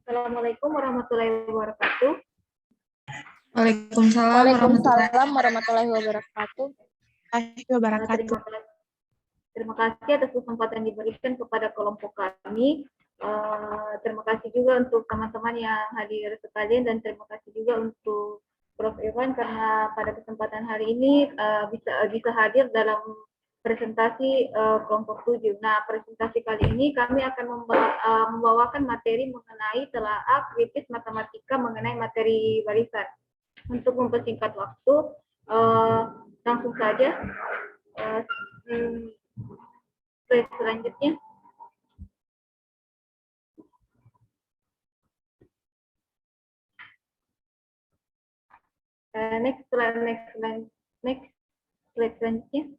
Assalamualaikum warahmatullahi wabarakatuh. Waalaikumsalam Waalaikumsalam warahmatullahi wabarakatuh. Terima kasih atas kesempatan diberikan kepada kelompok kami. Terima kasih juga untuk teman-teman yang hadir sekalian dan terima kasih juga untuk Prof. Irwan karena pada kesempatan hari ini bisa hadir dalam presentasi kelompok 7. Nah, presentasi kali ini kami akan membawakan materi mengenai telaah kritis matematika mengenai materi barisan. Untuk mempersingkat waktu, langsung saja slide selanjutnya. Next slide selanjutnya.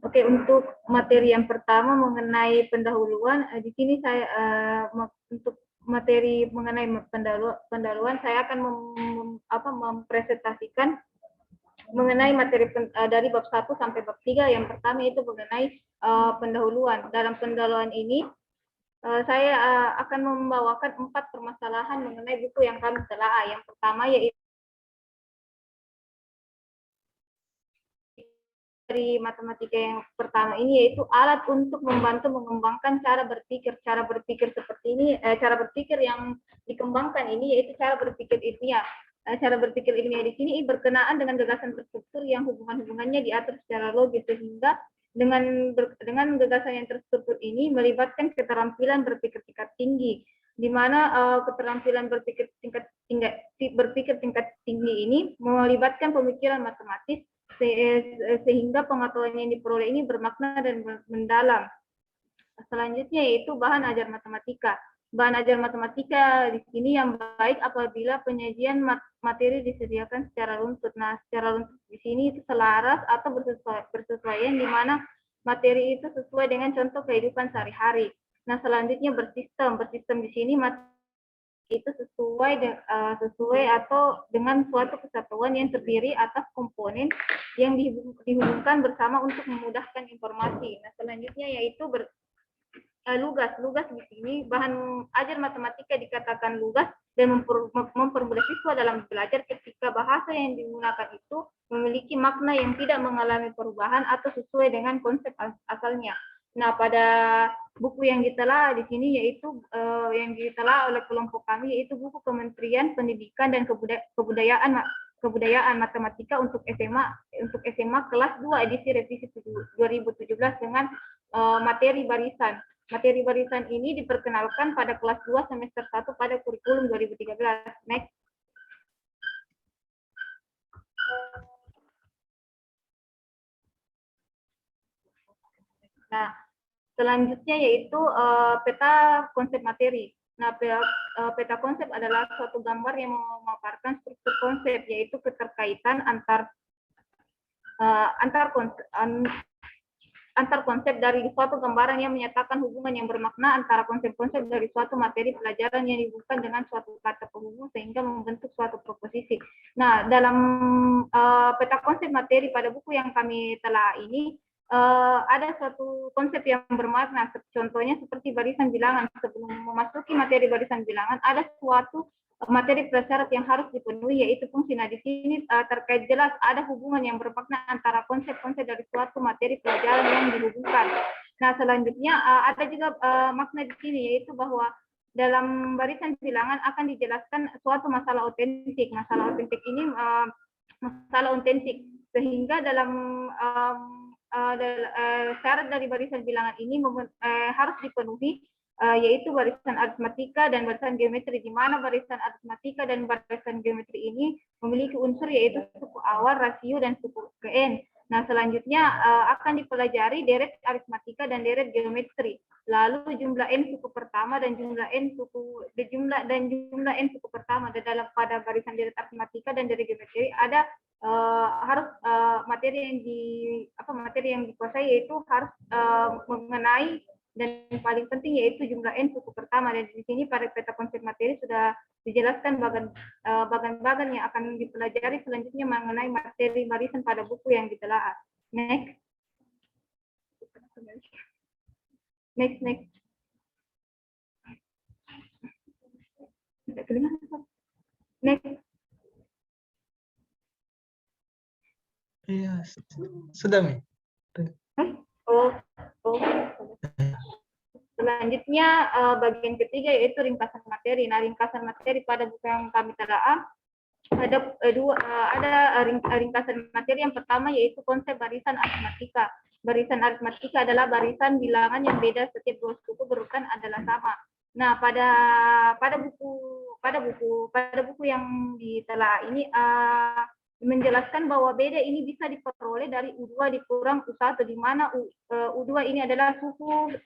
Oke, untuk materi yang pertama mengenai pendahuluan, di sini saya untuk materi mengenai pendahuluan saya akan mempresentasikan mengenai materi dari bab 1 sampai bab 3. Yang pertama itu mengenai pendahuluan. Dalam pendahuluan ini saya akan membawakan 4 permasalahan mengenai buku yang kami telah. Yang pertama yaitu dari matematika yang pertama ini yaitu alat untuk membantu mengembangkan cara berpikir seperti ini, cara berpikir yang dikembangkan ini yaitu cara berpikir ilmiah. Cara berpikir ilmiah di sini berkenaan dengan gagasan terstruktur yang hubungannya diatur secara logis, sehingga dengan gagasan yang terstruktur ini melibatkan keterampilan berpikir tingkat tinggi, di mana keterampilan berpikir tingkat tinggi ini melibatkan pemikiran matematis sehingga pengetahuan yang diperoleh ini bermakna dan mendalam. Selanjutnya yaitu bahan ajar matematika. Bahan ajar matematika di sini yang baik apabila penyajian materi disediakan secara runtut. Nah, secara runtut di sini itu selaras atau bersesuaian di mana materi itu sesuai dengan contoh kehidupan sehari-hari. Nah, selanjutnya bersistem. Bersistem di sini itu sesuai atau dengan suatu kesatuan yang terdiri atas komponen yang dihubungkan bersama untuk memudahkan informasi. Nah, selanjutnya yaitu lugas. Lugas di sini bahan ajar matematika dikatakan lugas dan mempermudah siswa dalam belajar ketika bahasa yang digunakan itu memiliki makna yang tidak mengalami perubahan atau sesuai dengan konsep asalnya. Nah, pada buku yang ditelah di sini yaitu yang ditelah oleh kelompok kami yaitu buku Kementerian Pendidikan dan Kebudayaan Matematika untuk SMA kelas 2 edisi revisi 2017 dengan materi barisan. Materi barisan ini diperkenalkan pada kelas 2 semester 1 pada kurikulum 2013. Next. Nah, selanjutnya yaitu peta konsep materi. Nah, peta konsep adalah suatu gambar yang memaparkan struktur konsep, yaitu keterkaitan antar konsep dari suatu gambaran yang menyatakan hubungan yang bermakna antara konsep-konsep dari suatu materi pelajaran yang dihubungkan dengan suatu kata penghubung sehingga membentuk suatu proposisi. Nah, dalam peta konsep materi pada buku yang kami telah ini, ada suatu konsep yang bermakna, contohnya seperti barisan bilangan. Sebelum memasuki materi barisan bilangan, ada suatu materi prasyarat yang harus dipenuhi, yaitu fungsi. Nah, di sini terkait jelas ada hubungan yang bermakna antara konsep-konsep dari suatu materi pelajaran yang dihubungkan. Nah, selanjutnya ada juga makna di sini, yaitu bahwa dalam barisan bilangan akan dijelaskan suatu masalah otentik. Masalah otentik ini masalah otentik, sehingga dalam syarat dari barisan bilangan ini harus dipenuhi, yaitu barisan aritmatika dan barisan geometri, di mana barisan aritmatika dan barisan geometri ini memiliki unsur yaitu suku awal, rasio, dan suku Gn. Nah, selanjutnya akan dipelajari deret aritmatika dan deret geometri. Lalu jumlah n suku pertama dan jumlah n suku pertama. Dan dalam pada barisan deret aritmatika dan deret geometri ada harus materi yang dikuasai, yaitu harus mengenai dan paling penting yaitu jumlah n suku pertama. Dan di sini pada peta konsep materi sudah dijelaskan bagan-bagan yang akan dipelajari selanjutnya mengenai materi barisan pada buku yang ditelaah. Next. Next, next. Next. Iya, sudah Mi. Oh, oh. Selanjutnya bagian ketiga yaitu ringkasan materi. Nah, ringkasan materi pada buku yang kami telaah ada ringkasan materi. Yang pertama yaitu konsep barisan aritmatika. Barisan aritmatika adalah barisan bilangan yang beda setiap dua suku berurutan adalah sama. Nah, pada buku yang ditelaah ini menjelaskan bahwa beda ini bisa diperoleh dari U2 dikurang U1, di mana U2 ini adalah suku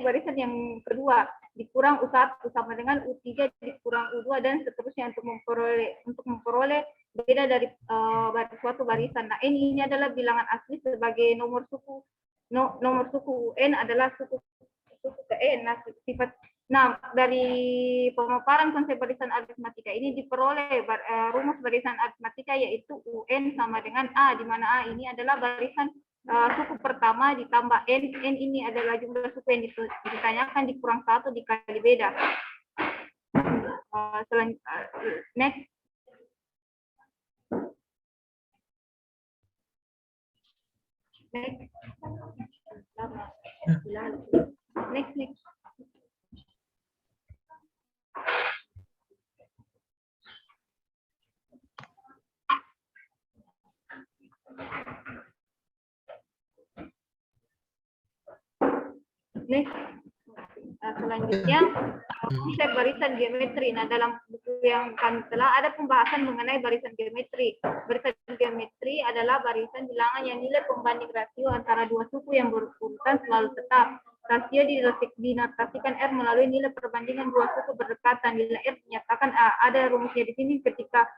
barisan yang kedua dikurang U1 sama dengan U3 dikurang U2 dan seterusnya untuk memperoleh beda dari suatu barisan. Nah, ini adalah bilangan asli sebagai nomor suku N adalah suku ke N. Nah, dari pemaparan konsep barisan aritmatika ini diperoleh rumus barisan aritmatika yaitu UN sama dengan A, di mana A ini adalah barisan suku pertama ditambah N. N ini adalah jumlah suku yang ditanyakan dikurang 1 dikali beda. Next. Next. Next. Selanjutnya konsep barisan geometri. Nah, dalam buku yang kami telah ada pembahasan mengenai barisan geometri. Barisan geometri adalah barisan bilangan yang nilai pembanding rasio antara dua suku yang berurutan selalu tetap. Rasio dinotasikan R melalui nilai perbandingan dua suku berdekatan. Nilai R dinyatakan ada rumusnya di sini ketika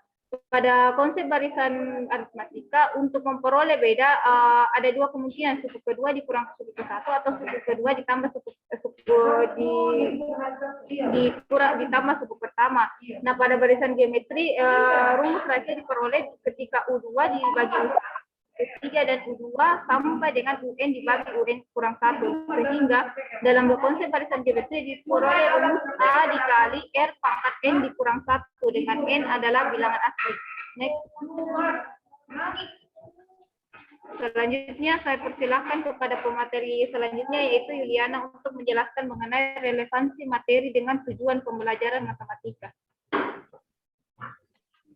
pada konsep barisan aritmatika untuk memperoleh beda ada dua kemungkinan, suku kedua dikurang suku ke-1 atau suku kedua ditambah ditambah suku pertama. Nah, pada barisan geometri rumus rasio diperoleh ketika U2 dibagi U3 dan U2 sampai dengan UN dibagi UN kurang 1, sehingga dalam konsep barisan geometri diperoleh rumus A dikali R pangkat N dikurang 1 dengan N adalah bilangan asli. Next. Selanjutnya saya persilahkan kepada pemateri selanjutnya yaitu Yuliana untuk menjelaskan mengenai relevansi materi dengan tujuan pembelajaran matematika.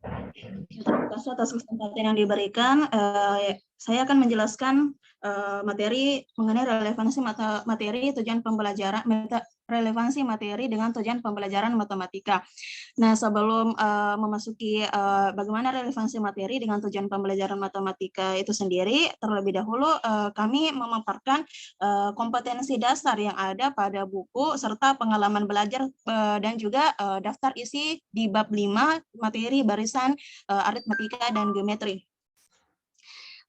Terima kasih atas kesempatan yang diberikan. Saya akan menjelaskan materi mengenai relevansi materi tujuan pembelajaran relevansi materi dengan tujuan pembelajaran matematika. Nah, sebelum memasuki bagaimana relevansi materi dengan tujuan pembelajaran matematika itu sendiri, terlebih dahulu kami memaparkan kompetensi dasar yang ada pada buku serta pengalaman belajar dan juga daftar isi di bab 5 materi barisan aritmatika dan geometri.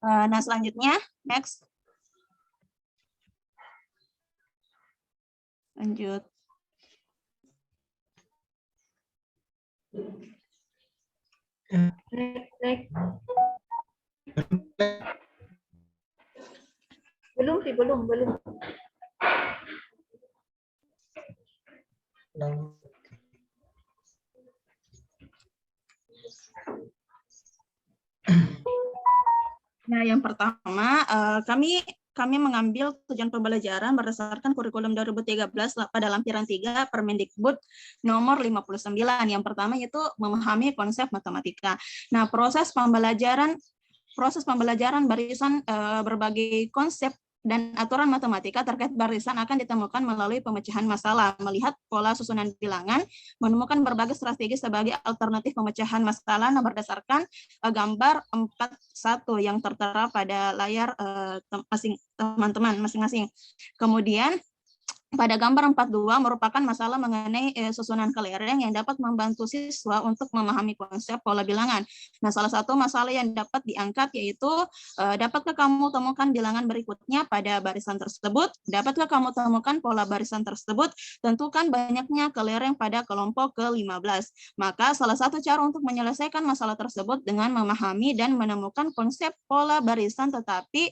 Nah, selanjutnya, next. Lanjut. Next. Belum. Nah, yang pertama, kami mengambil tujuan pembelajaran berdasarkan kurikulum 2013 pada lampiran 3 Permendikbud nomor 59. Yang pertama yaitu memahami konsep matematika. Nah, proses pembelajaran barisan berbagai konsep dan aturan matematika terkait barisan akan ditemukan melalui pemecahan masalah, melihat pola susunan bilangan, menemukan berbagai strategi sebagai alternatif pemecahan masalah berdasarkan gambar 4.1 yang tertera pada layar teman-teman masing-masing. Kemudian pada gambar 4.2 merupakan masalah mengenai susunan kelereng yang dapat membantu siswa untuk memahami konsep pola bilangan. Nah, salah satu masalah yang dapat diangkat yaitu dapatkah kamu temukan bilangan berikutnya pada barisan tersebut? Dapatkah kamu temukan pola barisan tersebut? Tentukan banyaknya kelereng pada kelompok ke-15. Maka salah satu cara untuk menyelesaikan masalah tersebut dengan memahami dan menemukan konsep pola barisan tetapi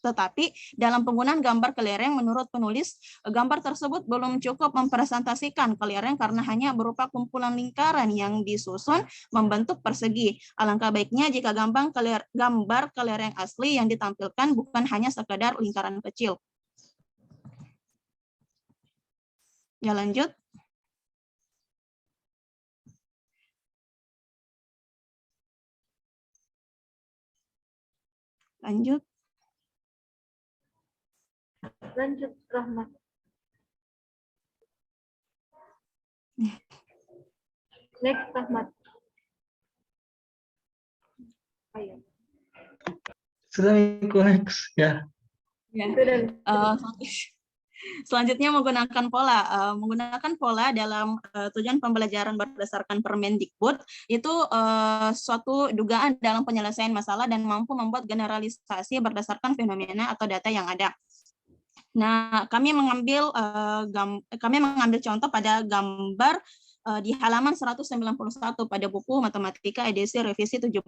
Tetapi dalam penggunaan gambar kelereng, menurut penulis, gambar tersebut belum cukup mempresentasikan kelereng karena hanya berupa kumpulan lingkaran yang disusun membentuk persegi. Alangkah baiknya jika gambar kelereng asli yang ditampilkan bukan hanya sekadar lingkaran kecil. Ya, lanjut. Lanjut. Lanjut, Rahmat. Next, Rahmat. Ayo. Sudah next ya. Ya. Sudah. Selanjutnya menggunakan pola dalam tujuan pembelajaran berdasarkan Permendikbud itu suatu dugaan dalam penyelesaian masalah dan mampu membuat generalisasi berdasarkan fenomena atau data yang ada. Nah, kami mengambil contoh pada gambar di halaman 191 pada buku Matematika edisi revisi 17.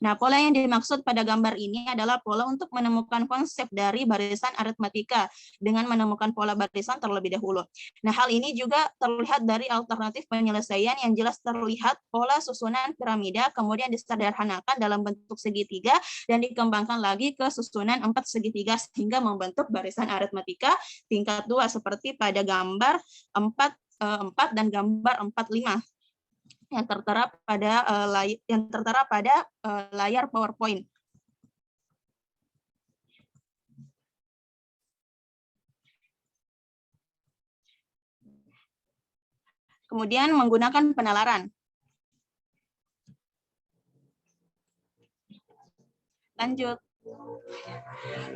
Nah, pola yang dimaksud pada gambar ini adalah pola untuk menemukan konsep dari barisan aritmatika dengan menemukan pola barisan terlebih dahulu. Nah, hal ini juga terlihat dari alternatif penyelesaian yang jelas terlihat pola susunan piramida kemudian disederhanakan dalam bentuk segitiga dan dikembangkan lagi ke susunan 4 segitiga sehingga membentuk barisan aritmatika tingkat 2 seperti pada gambar 4 dan gambar 45 yang tertera pada layar PowerPoint. Kemudian menggunakan penalaran. Lanjut.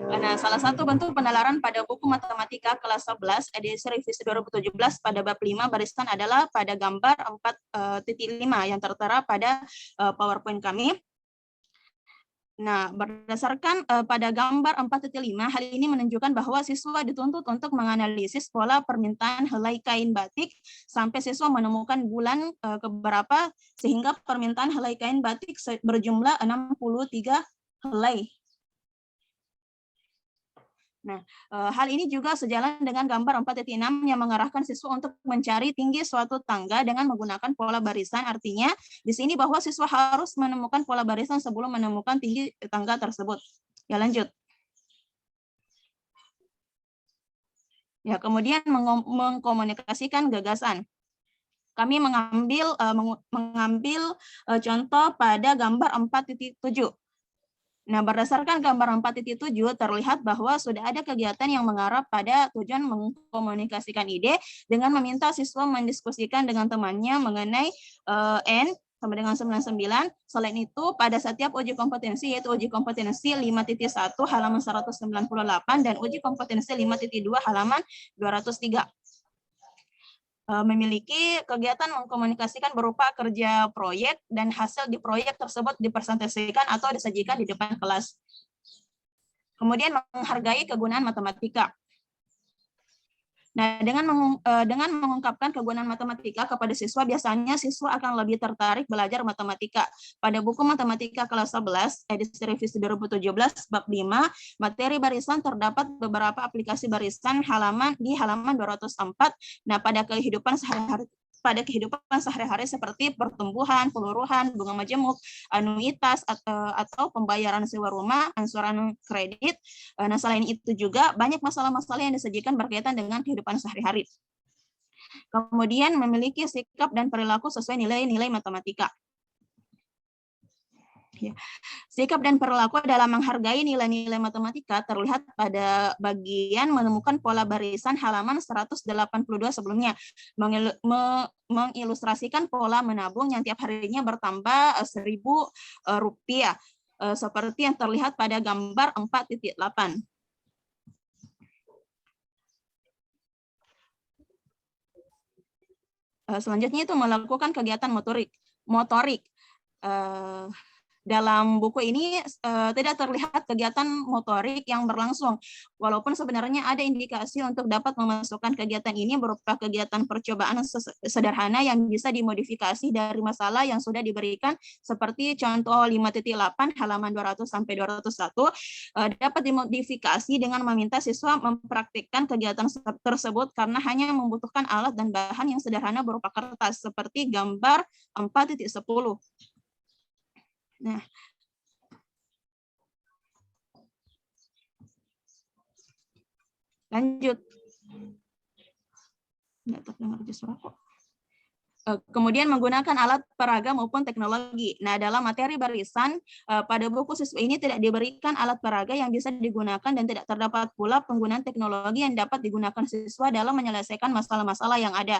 Nah, salah satu bentuk penalaran pada buku Matematika kelas 11 edisi revisi 2017 pada bab 5 barisan adalah pada gambar 4.5 yang tertera pada PowerPoint kami. Nah, berdasarkan pada gambar 4.5, hal ini menunjukkan bahwa siswa dituntut untuk menganalisis pola permintaan helai kain batik sampai siswa menemukan bulan keberapa sehingga permintaan helai kain batik berjumlah 63 helai. Nah, hal ini juga sejalan dengan gambar 4.6 yang mengarahkan siswa untuk mencari tinggi suatu tangga dengan menggunakan pola barisan. Artinya, di sini bahwa siswa harus menemukan pola barisan sebelum menemukan tinggi tangga tersebut. Ya, lanjut. Ya, kemudian mengkomunikasikan gagasan. Kami mengambil contoh pada gambar 4.7. Nah, berdasarkan gambar 4.7 terlihat bahwa sudah ada kegiatan yang mengarah pada tujuan mengkomunikasikan ide dengan meminta siswa mendiskusikan dengan temannya mengenai N sama dengan 99. Selain itu, pada setiap uji kompetensi, yaitu uji kompetensi 5.1 halaman 198 dan uji kompetensi 5.2 halaman 203. Memiliki kegiatan mengkomunikasikan berupa kerja proyek dan hasil di proyek tersebut dipresentasikan atau disajikan di depan kelas. Kemudian menghargai kegunaan matematika. Nah, dengan mengungkapkan kegunaan matematika kepada siswa, biasanya siswa akan lebih tertarik belajar matematika. Pada buku Matematika kelas 11, edisi revisi 2017, bab 5, materi barisan terdapat beberapa aplikasi barisan di halaman 204. Nah, pada kehidupan sehari-hari seperti pertumbuhan, peluruhan, bunga majemuk, anuitas atau pembayaran sewa rumah, angsuran kredit. Nah, selain itu juga banyak masalah-masalah yang disajikan berkaitan dengan kehidupan sehari-hari. Kemudian memiliki sikap dan perilaku sesuai nilai-nilai matematika. Ya. Sikap dan perilaku dalam menghargai nilai-nilai matematika terlihat pada bagian menemukan pola barisan halaman 182 sebelumnya, mengilustrasikan pola menabung yang tiap harinya bertambah Rp1.000, seperti yang terlihat pada gambar 4.8. Selanjutnya itu melakukan kegiatan motorik. Dalam buku ini tidak terlihat kegiatan motorik yang berlangsung, walaupun sebenarnya ada indikasi untuk dapat memasukkan kegiatan ini berupa kegiatan percobaan sederhana yang bisa dimodifikasi dari masalah yang sudah diberikan, seperti contoh 5.8 halaman 200 sampai 201 dapat dimodifikasi dengan meminta siswa mempraktikkan kegiatan tersebut karena hanya membutuhkan alat dan bahan yang sederhana berupa kertas seperti gambar 4.10. Nah, lanjut. Nggak terdengar di suara kok. Kemudian menggunakan alat peraga maupun teknologi. Nah, dalam materi barisan, pada buku siswa ini tidak diberikan alat peraga yang bisa digunakan dan tidak terdapat pula penggunaan teknologi yang dapat digunakan siswa dalam menyelesaikan masalah-masalah yang ada.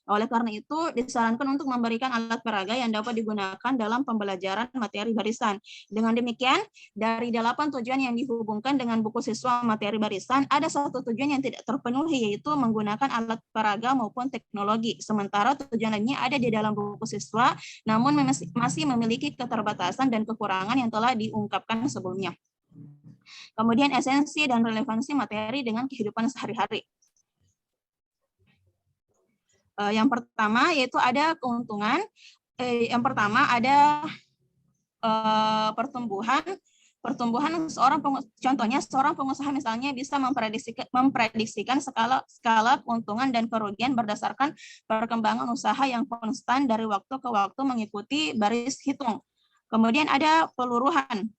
Oleh karena itu, disarankan untuk memberikan alat peraga yang dapat digunakan dalam pembelajaran materi barisan. Dengan demikian, dari 8 tujuan yang dihubungkan dengan buku siswa materi barisan, ada 1 tujuan yang tidak terpenuhi, yaitu menggunakan alat peraga maupun teknologi. Sementara tujuan lainnya ada di dalam buku siswa, namun masih memiliki keterbatasan dan kekurangan yang telah diungkapkan sebelumnya. Kemudian esensi dan relevansi materi dengan kehidupan sehari-hari. Yang pertama yaitu ada keuntungan. Yang pertama ada pertumbuhan contohnya seorang pengusaha misalnya bisa memprediksikan skala keuntungan dan kerugian berdasarkan perkembangan usaha yang konstan dari waktu ke waktu mengikuti baris hitung. Kemudian ada peluruhan,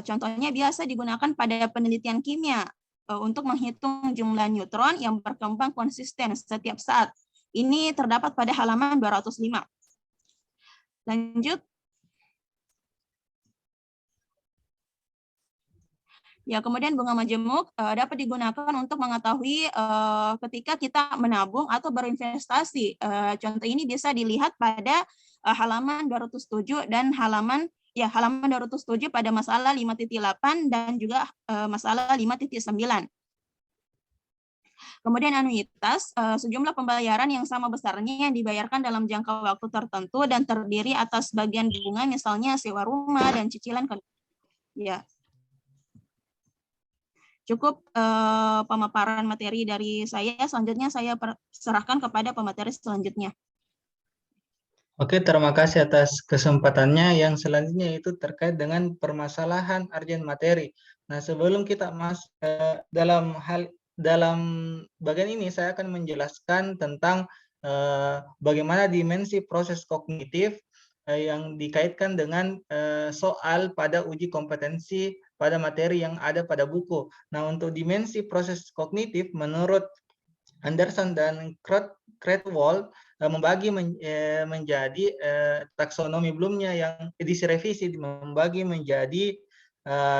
contohnya biasa digunakan pada penelitian kimia untuk menghitung jumlah neutron yang berkembang konsisten setiap saat. Ini terdapat pada halaman 205. Lanjut. Ya, kemudian bunga majemuk dapat digunakan untuk mengetahui ketika kita menabung atau berinvestasi. Contoh ini bisa dilihat pada halaman 207 dan halaman 207 pada masalah 5.8 dan juga masalah 5.9. Kemudian anuitas, sejumlah pembayaran yang sama besarnya yang dibayarkan dalam jangka waktu tertentu dan terdiri atas bagian bunga, misalnya sewa rumah dan cicilan. Ya. Cukup pemaparan materi dari saya. Selanjutnya saya serahkan kepada pemateri selanjutnya. Oke, terima kasih atas kesempatannya. Yang selanjutnya itu terkait dengan permasalahan urgent materi. Nah, sebelum kita masuk dalam bagian ini, saya akan menjelaskan tentang bagaimana dimensi proses kognitif yang dikaitkan dengan soal pada uji kompetensi pada materi yang ada pada buku. Nah, untuk dimensi proses kognitif, menurut Anderson dan Cretwell membagi menjadi taksonomi belumnya yang edisi revisi membagi menjadi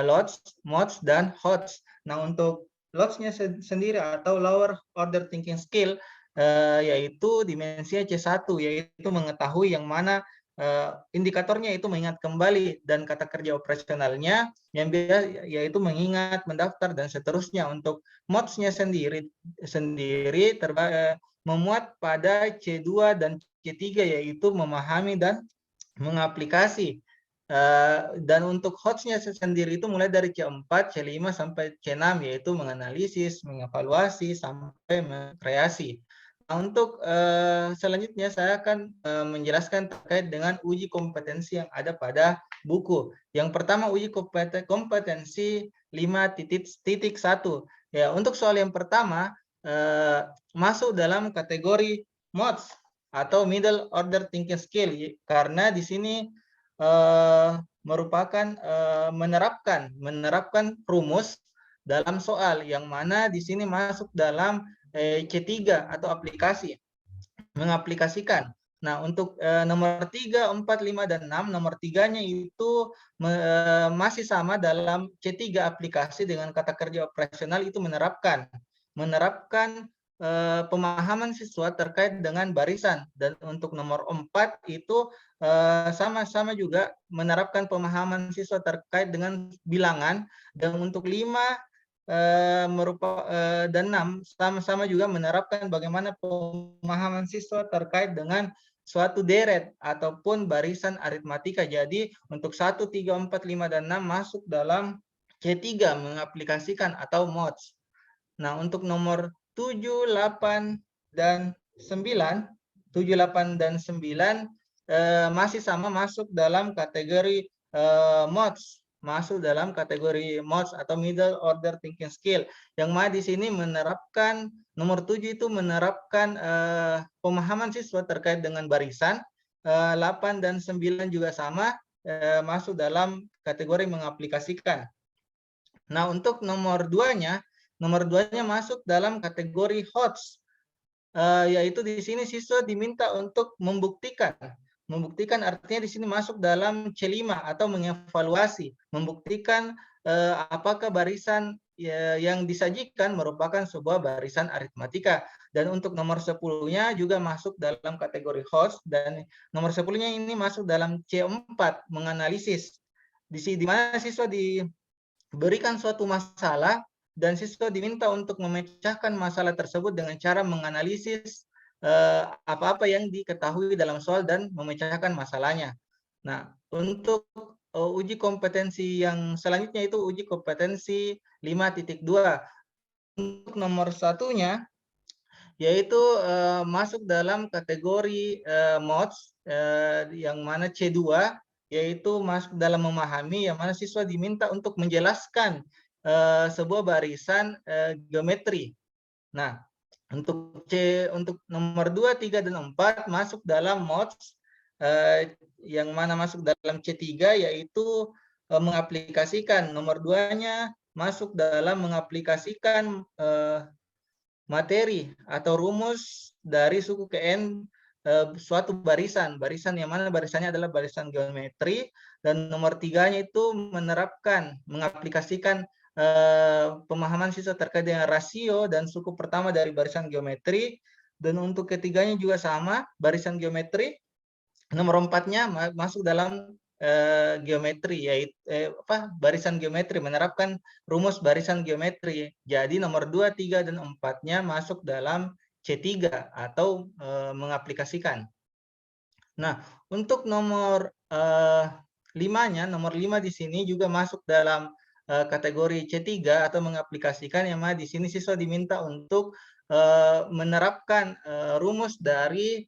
lots, mods, dan HOTS. Nah, untuk lots-nya sendiri atau lower order thinking skill yaitu dimensinya C1, yaitu mengetahui yang mana indikatornya itu mengingat kembali, dan kata kerja operasionalnya yang biasa yaitu mengingat, mendaftar, dan seterusnya. Untuk mods-nya sendiri memuat pada C2 dan C3, yaitu memahami dan mengaplikasi. Dan untuk HOTS-nya sendiri itu mulai dari C4, C5 sampai C6, yaitu menganalisis, mengevaluasi, sampai mengkreasi. Nah, untuk selanjutnya saya akan menjelaskan terkait dengan uji kompetensi yang ada pada buku. Yang pertama, uji kompetensi 5.1. Ya, untuk soal yang pertama masuk dalam kategori MODS atau Middle Order Thinking Skill, karena di sini merupakan menerapkan rumus dalam soal, yang mana di sini masuk dalam C3 atau aplikasi, mengaplikasikan. Nah, untuk nomor 3, 4, 5, dan 6, nomor 3-nya itu masih sama dalam C3 aplikasi dengan kata kerja operasional, itu menerapkan pemahaman siswa terkait dengan barisan. Dan untuk nomor 4 itu sama-sama juga menerapkan pemahaman siswa terkait dengan bilangan. Dan untuk 5 dan 6 sama-sama juga menerapkan bagaimana pemahaman siswa terkait dengan suatu deret ataupun barisan aritmatika. Jadi untuk 1, 3, 4, 5, dan 6 masuk dalam C3 mengaplikasikan atau mods. Nah, untuk nomor 7, 8, dan 9, 7, 8, dan 9 masih sama masuk dalam kategori mods. Masuk dalam kategori mods atau middle order thinking skill. Yang mana di sini menerapkan, nomor 7 itu menerapkan pemahaman siswa terkait dengan barisan. 8 dan 9 juga sama, masuk dalam kategori mengaplikasikan. Nah, untuk nomor 2-nya, masuk dalam kategori HOTS, yaitu di sini siswa diminta untuk membuktikan. Membuktikan artinya di sini masuk dalam C5 atau mengevaluasi, membuktikan apakah barisan yang disajikan merupakan sebuah barisan aritmatika. Dan untuk nomor 10-nya juga masuk dalam kategori HOTS, dan nomor 10-nya ini masuk dalam C4, menganalisis. Di mana siswa diberikan suatu masalah dan siswa diminta untuk memecahkan masalah tersebut dengan cara menganalisis apa-apa yang diketahui dalam soal dan memecahkan masalahnya. Nah, untuk uji kompetensi yang selanjutnya itu uji kompetensi 5.2. Untuk nomor 1-nya yaitu masuk dalam kategori mods yang mana C2, yaitu masuk dalam memahami, yang mana siswa diminta untuk menjelaskan sebuah barisan geometri. Nah, untuk nomor 2, 3, dan 4 masuk dalam mods, yang mana masuk dalam C3 yaitu mengaplikasikan. Nomor 2-nya masuk dalam mengaplikasikan materi atau rumus dari suku ke N suatu barisan yang mana barisannya adalah barisan geometri. Dan nomor 3-nya itu menerapkan, mengaplikasikan pemahaman siswa terkait dengan rasio dan suku pertama dari barisan geometri. Dan untuk ketiganya juga sama, barisan geometri. Nomor 4-nya masuk dalam geometri, yaitu barisan geometri, menerapkan rumus barisan geometri. Jadi nomor 2, 3, dan 4-nya masuk dalam C3 atau mengaplikasikan. Nah, untuk nomor 5-nya, nomor 5 di sini juga masuk dalam kategori C3 atau mengaplikasikan, yang mana di sini siswa diminta untuk menerapkan rumus dari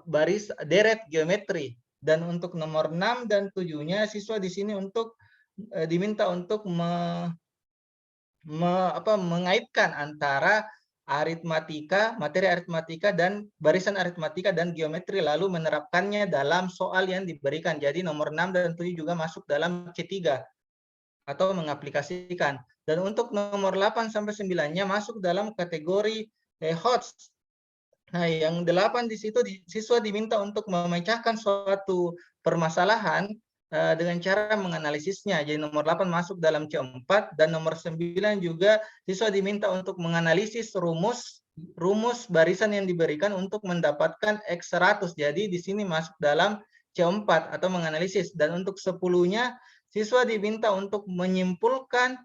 baris deret geometri. Dan untuk nomor 6 dan 7-nya siswa di sini untuk diminta untuk mengaitkan antara materi aritmatika dan barisan aritmatika dan geometri, lalu menerapkannya dalam soal yang diberikan. Jadi nomor 6 dan 7 juga masuk dalam C3 atau mengaplikasikan. Dan untuk nomor 8 sampai 9-nya masuk dalam kategori HOTS. Nah, yang 8 di situ siswa diminta untuk memecahkan suatu permasalahan dengan cara menganalisisnya. Jadi nomor 8 masuk dalam C4, dan nomor 9 juga siswa diminta untuk menganalisis rumus barisan yang diberikan untuk mendapatkan X100. Jadi di sini masuk dalam C4 atau menganalisis. Dan untuk 10-nya siswa diminta untuk menyimpulkan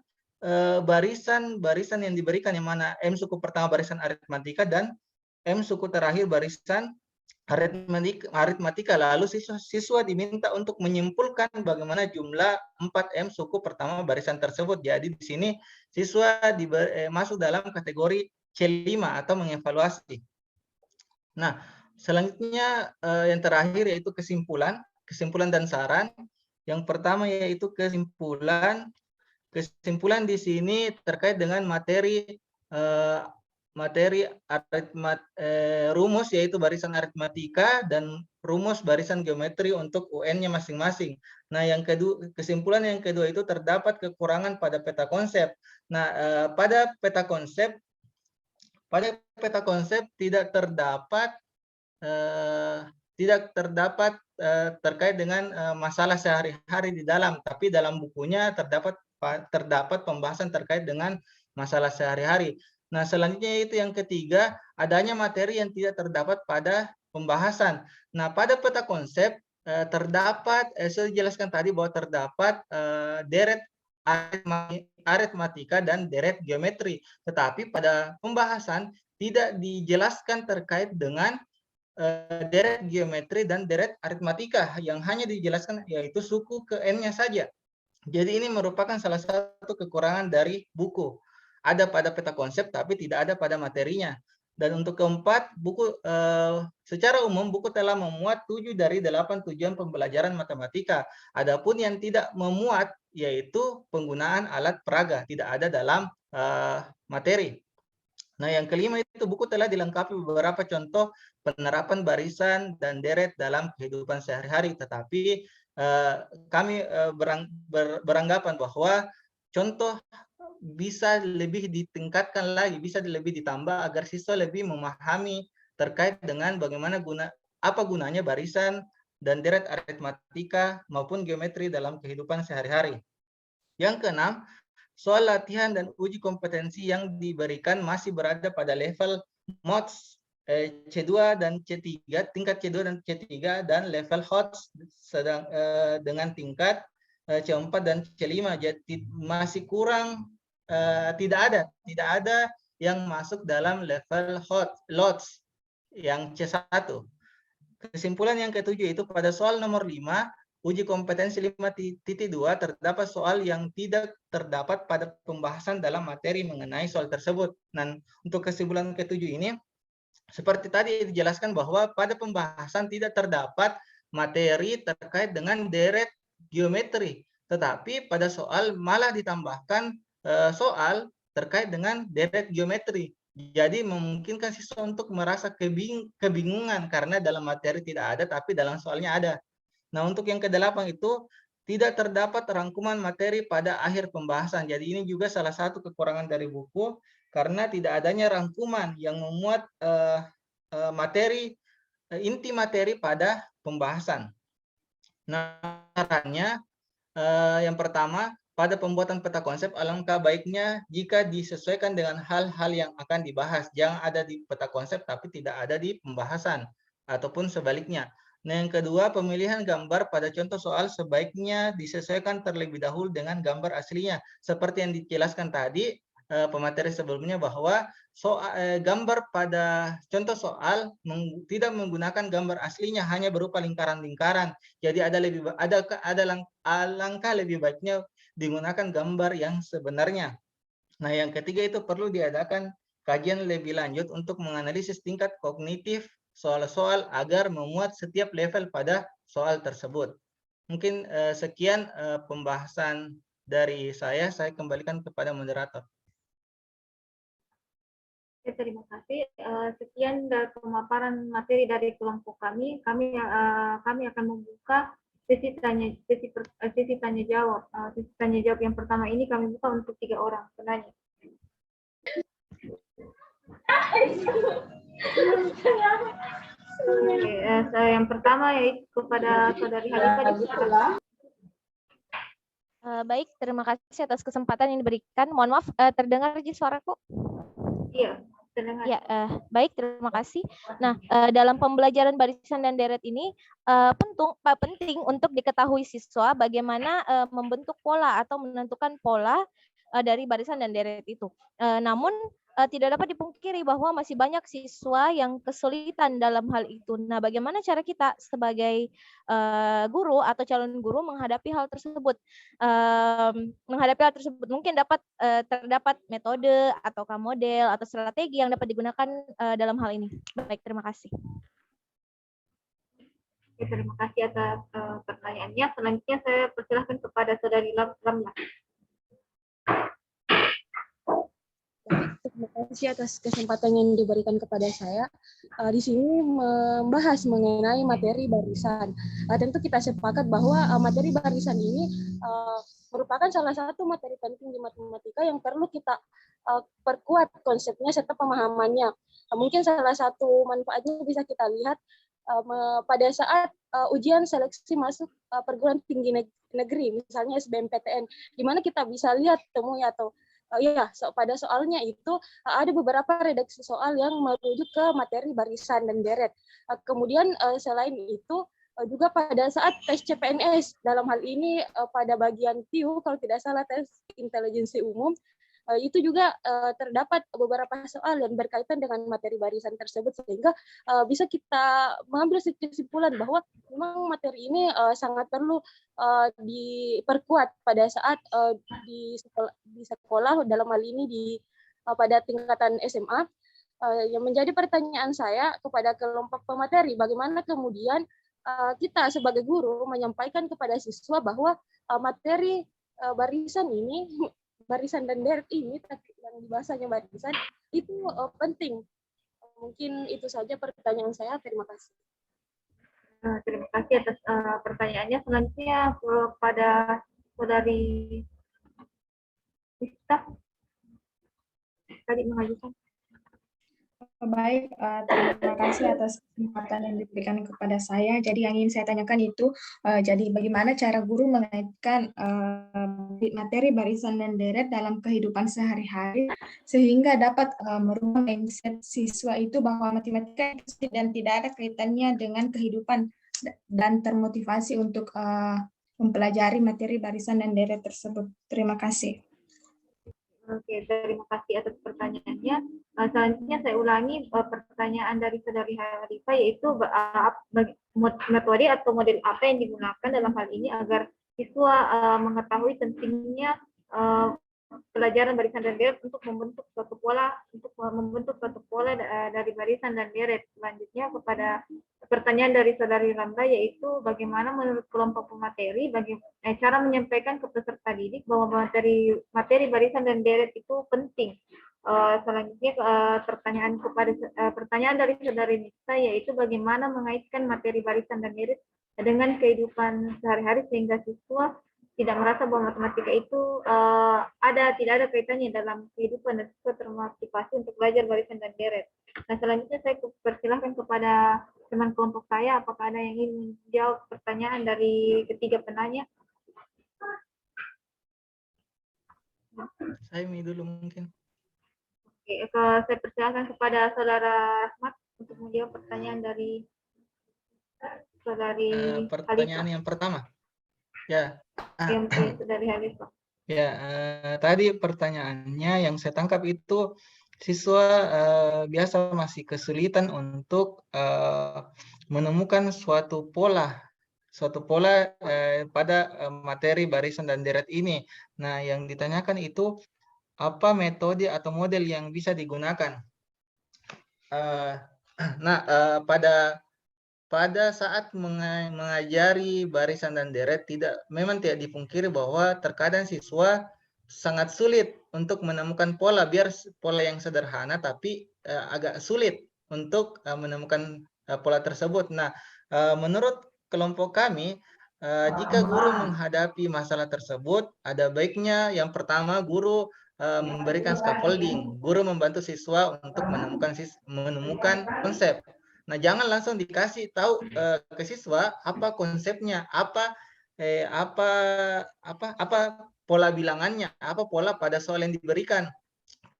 barisan yang diberikan, yang mana M suku pertama barisan aritmatika dan M suku terakhir barisan aritmatika. Lalu siswa diminta untuk menyimpulkan bagaimana jumlah 4M suku pertama barisan tersebut. Jadi di sini siswa masuk dalam kategori C5 atau mengevaluasi. Nah, selanjutnya yang terakhir yaitu kesimpulan dan saran. Yang pertama yaitu kesimpulan. Kesimpulan di sini terkait dengan materi rumus yaitu barisan aritmatika dan rumus barisan geometri untuk UN-nya masing-masing. Nah, kesimpulan yang kedua itu terdapat kekurangan pada peta konsep. Nah, pada peta konsep tidak terdapat terkait dengan masalah sehari-hari di dalam, tapi dalam bukunya terdapat pembahasan terkait dengan masalah sehari-hari. Nah, selanjutnya itu yang ketiga, adanya materi yang tidak terdapat pada pembahasan. Nah, pada peta konsep terdapat, saya jelaskan tadi bahwa terdapat deret aritmatika dan deret geometri. Tetapi pada pembahasan tidak dijelaskan terkait dengan deret geometri dan deret aritmatika yang hanya dijelaskan yaitu suku ke N-nya saja. Jadi ini merupakan salah satu kekurangan dari buku. Ada pada peta konsep tapi tidak ada pada materinya. Dan untuk keempat, buku secara umum buku telah memuat 7 dari 8 tujuan pembelajaran matematika. Adapun yang tidak memuat yaitu penggunaan alat peraga, tidak ada dalam materi. Nah, yang kelima itu buku telah dilengkapi beberapa contoh penerapan barisan dan deret dalam kehidupan sehari-hari, tetapi kami beranggapan bahwa contoh bisa lebih ditingkatkan lagi, bisa lebih ditambah agar siswa lebih memahami terkait dengan bagaimana apa gunanya barisan dan deret aritmatika maupun geometri dalam kehidupan sehari-hari. Yang keenam, soal latihan dan uji kompetensi yang diberikan masih berada pada level MODS C2 dan C3, tingkat C2 dan C3, dan level HOTS dengan tingkat C4 dan C5. Jadi masih kurang, tidak ada yang masuk dalam level LOTS yang C1. Kesimpulan yang ketujuh itu pada soal nomor 5, uji kompetensi 5.2 terdapat soal yang tidak terdapat pada pembahasan dalam materi mengenai soal tersebut. Dan untuk kesimpulan ketujuh ini, seperti tadi dijelaskan bahwa pada pembahasan tidak terdapat materi terkait dengan deret geometri, tetapi pada soal malah ditambahkan soal terkait dengan deret geometri. Jadi memungkinkan siswa untuk merasa kebingungan karena dalam materi tidak ada, tapi dalam soalnya ada. Nah, untuk yang ke-8 itu tidak terdapat rangkuman materi pada akhir pembahasan. Jadi ini juga salah satu kekurangan dari buku, karena tidak adanya rangkuman yang memuat inti materi pada pembahasan. Nah, caranya yang pertama, pada pembuatan peta konsep alangkah baiknya jika disesuaikan dengan hal-hal yang akan dibahas. Jangan ada di peta konsep tapi tidak ada di pembahasan, ataupun sebaliknya. Nah, yang kedua, pemilihan gambar pada contoh soal sebaiknya disesuaikan terlebih dahulu dengan gambar aslinya. Seperti yang dijelaskan tadi pemateri sebelumnya, bahwa gambar pada contoh soal tidak menggunakan gambar aslinya, hanya berupa lingkaran-lingkaran. Jadi alangkah lebih baiknya digunakan gambar yang sebenarnya. Nah, yang ketiga itu perlu diadakan kajian lebih lanjut untuk menganalisis tingkat kognitif soal-soal agar memuat setiap level pada soal tersebut. Mungkin sekian pembahasan dari saya kembalikan kepada moderator. Terima kasih. Sekian dari pemaparan materi dari kelompok kami. Kami akan membuka sesi tanya jawab. Sesi tanya jawab yang pertama ini kami buka untuk 3 orang penanya. Yang pertama yaitu kepada Saudari Halifah. Baik, terima kasih atas kesempatan yang diberikan. Mohon maaf, terdengar suaraku? Iya, terdengar. Ya, baik, terima kasih. Nah, dalam pembelajaran barisan dan deret ini penting untuk diketahui siswa bagaimana membentuk pola atau menentukan pola dari barisan dan deret itu. Namun tidak dapat dipungkiri bahwa masih banyak siswa yang kesulitan dalam hal itu. Nah, bagaimana cara kita sebagai guru atau calon guru menghadapi hal tersebut? Mungkin terdapat metode atau model atau strategi yang dapat digunakan dalam hal ini. Baik, terima kasih. Terima kasih atas pertanyaannya. Selanjutnya saya persilahkan kepada Saudari Lamla. Terima kasih atas kesempatan yang diberikan kepada saya. Di sini membahas mengenai materi barisan. Tentu kita sepakat bahwa materi barisan ini merupakan salah satu materi penting di matematika yang perlu kita perkuat konsepnya serta pemahamannya. Mungkin salah satu manfaatnya bisa kita lihat pada saat ujian seleksi masuk perguruan tinggi negeri, misalnya SBMPTN, di mana kita bisa lihat temui atau pada soalnya itu ada beberapa redaksi soal yang merujuk ke materi barisan dan deret. Kemudian selain itu juga pada saat tes CPNS, dalam hal ini pada bagian TIU, kalau tidak salah tes intelijensi umum, Itu juga terdapat beberapa soal yang berkaitan dengan materi barisan tersebut, sehingga bisa kita mengambil kesimpulan bahwa memang materi ini sangat perlu diperkuat pada saat di sekolah dalam hal ini pada tingkatan SMA. Yang menjadi pertanyaan saya kepada kelompok pemateri, bagaimana kemudian kita sebagai guru menyampaikan kepada siswa bahwa materi barisan ini, barisan dan deret ini, yang bahasanya barisan, itu penting. Mungkin itu saja pertanyaan saya. Terima kasih. Terima kasih atas pertanyaannya. Selanjutnya kepada Saudari Sista tadi mengajukan. Baik, terima kasih atas kesempatan yang diberikan kepada saya. Jadi yang ingin saya tanyakan itu, jadi bagaimana cara guru mengaitkan materi barisan dan deret dalam kehidupan sehari-hari sehingga dapat merubah mindset siswa itu bahwa matematika itu dan tidak ada kaitannya dengan kehidupan dan termotivasi untuk mempelajari materi barisan dan deret tersebut. Terima kasih. Oke, terima kasih atas pertanyaannya. Selanjutnya saya ulangi pertanyaan dari Saudari Harifah, yaitu metode atau model apa yang digunakan dalam hal ini agar siswa mengetahui pentingnya pelajaran barisan dan deret untuk membentuk suatu pola dari barisan dan deret. Selanjutnya kepada pertanyaan dari Saudari Ramla, yaitu bagaimana menurut kelompok pemateri cara menyampaikan ke peserta didik bahwa materi barisan dan deret itu penting. Selanjutnya pertanyaan dari Saudari Nisa, yaitu bagaimana mengaitkan materi barisan dan deret dengan kehidupan sehari-hari sehingga siswa tidak merasa bahwa matematika itu tidak ada kaitannya dalam kehidupan dan siswa termotivasi untuk belajar barisan dan deret. Nah, selanjutnya saya persilahkan kepada teman kelompok saya, apakah ada yang ingin menjawab pertanyaan dari ketiga penanya? Saya dulu mungkin. Oke, saya persilahkan kepada Saudara Rahmat untuk menjawab pertanyaan dari Saudari pertanyaan yang pertama. Ya. Saudari Halifah. Ya, tadi pertanyaannya yang saya tangkap itu siswa biasa masih kesulitan untuk menemukan suatu pola pada materi barisan dan deret ini. Nah, yang ditanyakan itu apa metode atau model yang bisa digunakan. Pada saat mengajari barisan dan deret memang tidak dipungkiri bahwa terkadang siswa sangat sulit untuk menemukan pola, biar pola yang sederhana tapi agak sulit untuk menemukan pola tersebut. Nah, menurut kelompok kami, jika guru menghadapi masalah tersebut, ada baiknya yang pertama guru memberikan scaffolding. Guru membantu siswa untuk menemukan konsep. Nah, jangan langsung dikasih tahu ke siswa apa konsepnya, apa pola bilangannya, apa pola pada soal yang diberikan.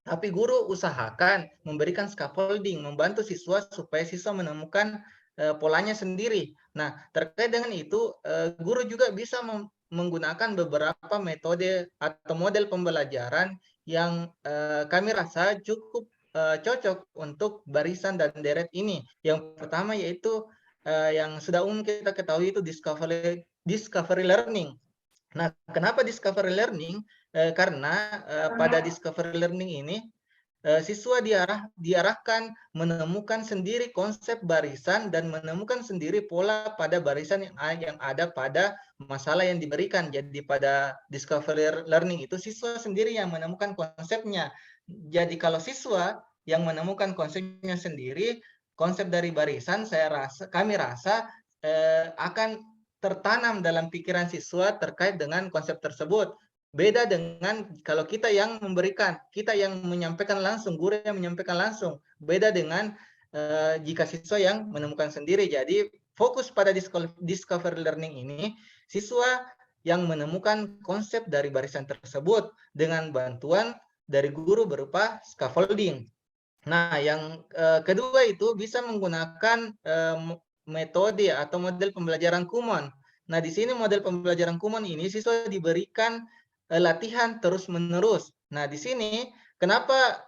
Tapi guru usahakan memberikan scaffolding, membantu siswa supaya siswa menemukan polanya sendiri. Nah, terkait dengan itu, guru juga bisa menggunakan beberapa metode atau model pembelajaran yang kami rasa cukup cocok untuk barisan dan deret ini. Yang pertama yaitu yang sudah umum kita ketahui itu discovery learning. Nah, kenapa discovery learning? Karena pada discovery learning ini siswa diarahkan menemukan sendiri konsep barisan dan menemukan sendiri pola pada barisan yang ada pada masalah yang diberikan. Jadi pada discovery learning itu siswa sendiri yang menemukan konsepnya. Jadi kalau siswa yang menemukan konsepnya sendiri, konsep dari barisan kami rasa akan tertanam dalam pikiran siswa terkait dengan konsep tersebut. Beda dengan kalau kita yang memberikan, kita yang menyampaikan langsung, guru yang menyampaikan langsung. Beda dengan jika siswa yang menemukan sendiri. Jadi fokus pada discovery learning ini, siswa yang menemukan konsep dari barisan tersebut dengan bantuan dari guru berupa scaffolding. Nah, yang kedua itu bisa menggunakan metode atau model pembelajaran Kumon. Nah, di sini model pembelajaran Kumon ini siswa diberikan latihan terus-menerus. Nah, di sini kenapa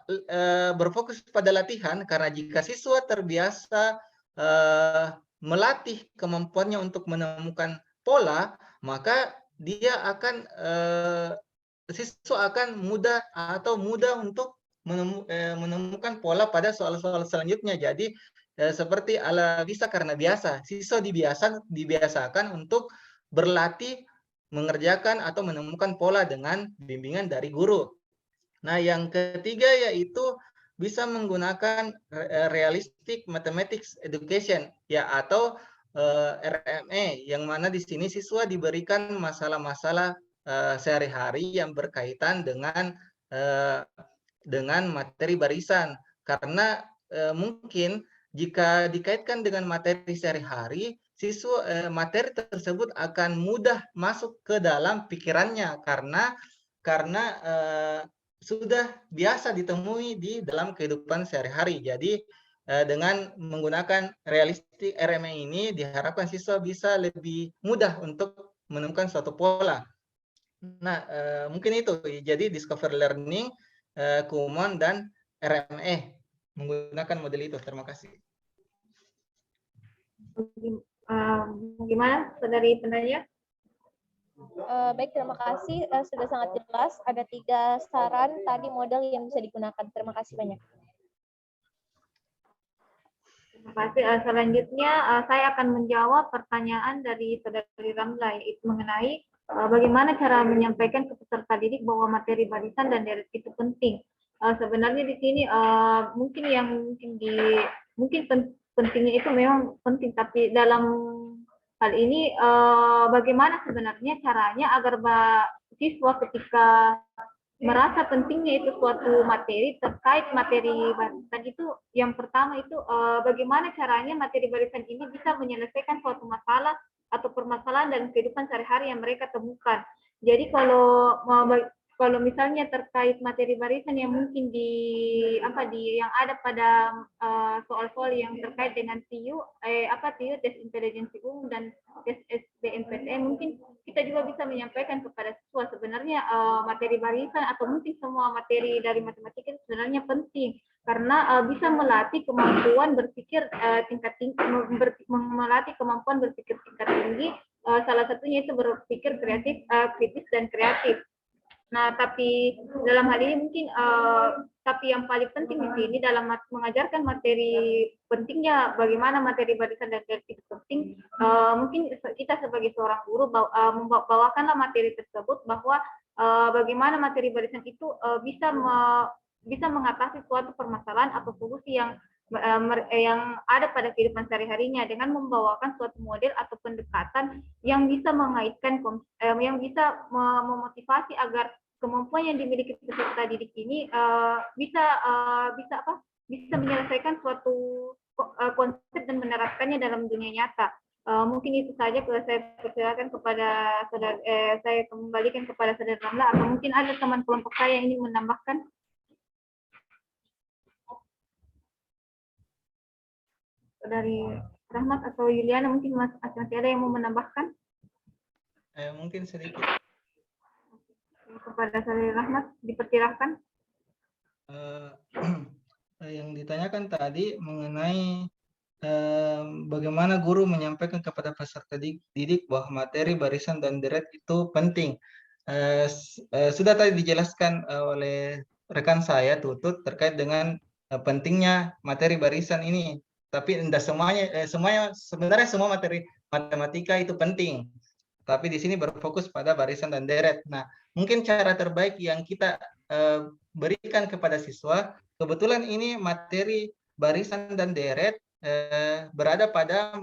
berfokus pada latihan? Karena jika siswa terbiasa melatih kemampuannya untuk menemukan pola, maka dia akan siswa akan mudah untuk menemukan pola pada soal-soal selanjutnya. Jadi seperti ala bisa karena biasa, siswa dibiasakan untuk berlatih mengerjakan atau menemukan pola dengan bimbingan dari guru. Nah, yang ketiga yaitu bisa menggunakan realistic mathematics education ya, atau RME, yang mana di sini siswa diberikan masalah-masalah sehari-hari yang berkaitan dengan materi barisan. Karena mungkin jika dikaitkan dengan materi sehari-hari, siswa materi tersebut akan mudah masuk ke dalam pikirannya karena sudah biasa ditemui di dalam kehidupan sehari-hari. Jadi dengan menggunakan realistik RME ini diharapkan siswa bisa lebih mudah untuk menemukan suatu pola. Nah, mungkin itu. Jadi discover learning, Kumon, dan RME menggunakan model itu. Terima kasih. Gimana, saudari penanya? Baik, terima kasih. Sudah sangat jelas. Ada 3 saran tadi model yang bisa digunakan. Terima kasih banyak. Terima kasih. Selanjutnya saya akan menjawab pertanyaan dari saudari Ramla, yaitu mengenai bagaimana cara menyampaikan ke peserta didik bahwa materi barisan dan deret itu penting. Sebenarnya di sini pentingnya itu memang penting, tapi dalam hal ini bagaimana sebenarnya caranya agar siswa ketika merasa pentingnya itu suatu materi terkait materi barisan itu, yang pertama itu bagaimana caranya materi barisan ini bisa menyelesaikan suatu masalah atau permasalahan dalam kehidupan sehari-hari yang mereka temukan. Jadi kalau misalnya terkait materi barisan yang mungkin yang ada pada soal-soal yang terkait dengan TIU tes intelijensi umum dan tes SBMPTN, mungkin kita juga bisa menyampaikan kepada siswa sebenarnya materi barisan atau mungkin semua materi dari matematika itu sebenarnya penting karena bisa melatih kemampuan berpikir tingkat tinggi, melatih kemampuan berpikir tingkat tinggi, salah satunya itu berpikir kritis dan kreatif. Nah, tapi dalam hal ini mungkin tapi yang paling penting di sini dalam mengajarkan materi pentingnya bagaimana materi barisan dan deret itu penting, mungkin kita sebagai seorang guru membawakanlah materi tersebut bahwa bagaimana materi barisan itu bisa mengatasi suatu permasalahan atau solusi yang ada pada kehidupan sehari-harinya dengan membawakan suatu model atau pendekatan yang bisa mengaitkan, yang bisa memotivasi agar kemampuan yang dimiliki peserta didik ini bisa menyelesaikan suatu konsep dan menerapkannya dalam dunia nyata. Mungkin itu saja. Saya persilakan kepada saya kembalikan kepada saudara Ramla, atau mungkin ada teman kelompok saya yang ingin menambahkan. Dari Rahmat atau Yuliana, mungkin masih ada yang mau menambahkan? Mungkin sedikit. Kepada saudara Rahmat, dipersilahkan. Yang ditanyakan tadi mengenai bagaimana guru menyampaikan kepada peserta didik bahwa materi barisan dan deret itu penting. Sudah tadi dijelaskan oleh rekan saya Tutut terkait dengan pentingnya materi barisan ini. Tapi tidak sebenarnya semua materi matematika itu penting. Tapi di sini berfokus pada barisan dan deret. Nah, mungkin cara terbaik yang kita berikan kepada siswa, kebetulan ini materi barisan dan deret berada pada